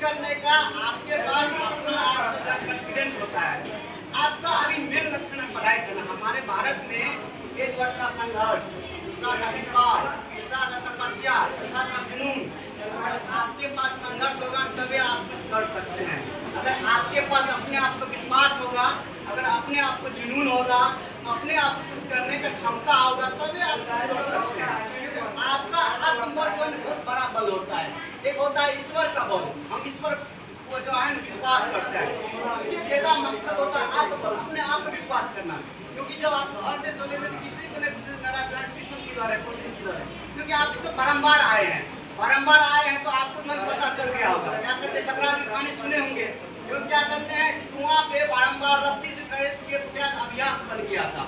करने का आपके पास अपना आपका कॉन्फिडेंस होता है। आपका अभी मेन लक्षण है पढ़ाई करना। हमारे भारत में एक वर्ष का संघर्ष, दूसरा था विश्वास, तीसरा था तपस्या, चौथा था जुनून। अगर आपके पास संघर्ष होगा तभी आप कुछ कर सकते हैं। अगर आपके पास अपने आप पर विश्वास होगा, अगर अपने आप को जुनून होगा, अपने आप को कुछ करने का क्षमता होगा, तभी आप कुछ कर सकते हैं। क्योंकि आपका आत्मबल जो है बहुत बड़ा बल होता है। एक होता है ईश्वर का बल, हम ईश्वर को जो है विश्वास करते हैं। उसके ज्यादा मकसद होता है आत्मबल, अपने आप पर विश्वास करना। क्योंकि जब आप घर से चले थे तो किसी को नहीं पूछे मेरा ट्यूशन किधर है, कोचिंग किधर है, क्योंकि आप इसमें बारम्बार आए हैं। बारम्बार आए हैं तो आपको तुरंत पता चल गया होगा। क्या कहते हैं, खतरा की कहानी सुने होंगे। जो क्या कहते हैं, कुआं पे बारम्बार रस्सी से खरीद के अभ्यास बन गया था।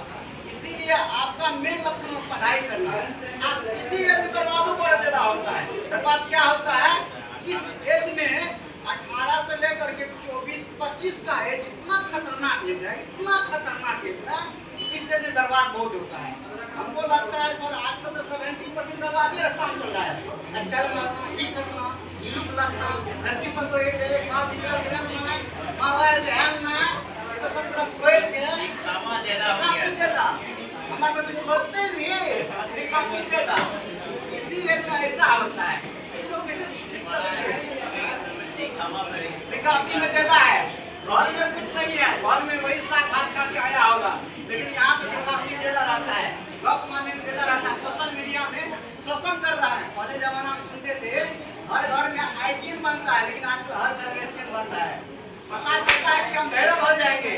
इसीलिए आपका मेन लक्षण है पढ़ाई करना। आप इसी एज में बर्बादों पर देना होता है। उसके बाद क्या होता है, इस एज में 18 से लेकर के 24-25 का एज इतना खतरनाक एज है, इतना खतरनाक एज है, इस एज में बर्बाद बहुत होता है। हमको लगता है सर आजकल तो 70% बर्बादी रास्ता में चल रहा है। स्टाइल मारना, भी करना, लुक लगना, लड़की सब को एक बात निकालना, मोबाइल ध्यान ना, तो सब तरफ खोल के दिखावा ज्यादा हमारे कुछ बोलते नहीं, दिखावा ज्यादा। इसी एज में ऐसा होता है। इसको कैसे दिखावटी में ज्यादा है। घर में कुछ नहीं है, घर में वही साग भात करके आया होगा, लेकिन यहाँ पे दिखावटी ज्यादा रहता है, गप मारने में ज्यादा रहता है। सोशल मीडिया में शोषण कर रहा है। पहले जमाना में सुनते थे हर घर में आईटीएन बनता है, लेकिन आजकल हर घर में रेस्टोरेंट बन रहा है। पता चलता है कि हम भैरव हो जाएंगे।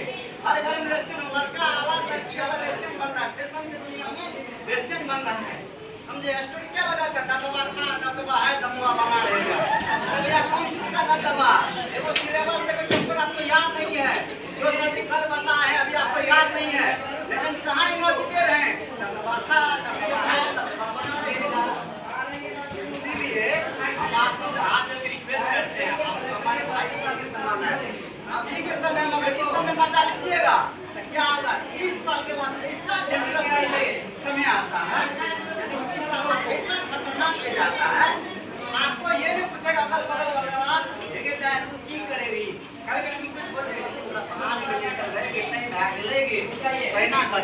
हर घर में रेस्टोरेंट, लड़का अलग, लड़की अलग रेस्टोरेंट बन रहा है। फैशन की दुनिया में रेस्टोरेंट बन रहा है। समझे, स्टोरी क्या लगा था, दबदबा था, दबदबा है, दबदबा बना रहेगा। भैया कौन चीज का दबदबा, देखो सिलेबस देखो पेपर आपको याद नहीं है, जो सर्जिकल बता है अभी आपको याद नहीं है, लेकिन कहाँ एनर्जी दे रहे हैं, दबदबा था, दबदबा है, दबदबा बना रहेगा। इसीलिए हम आपसे हाथ में रिक्वेस्ट करते हैं, आप हमारे भाई के समान है। अभी के समय में अगर इस समय मजा लीजिएगा तो क्या होगा, 30 साल के बाद ऐसा समय आता है, ऐसा खतरनाक हो जाता है। आपको ये नहीं पूछेगा अगल बगल वाला लेके जाए तू की करेगी, कल कुछ बोलेगा, पहाड़ में लेकर रहेगी, नहीं भाग लेगी, पहना कर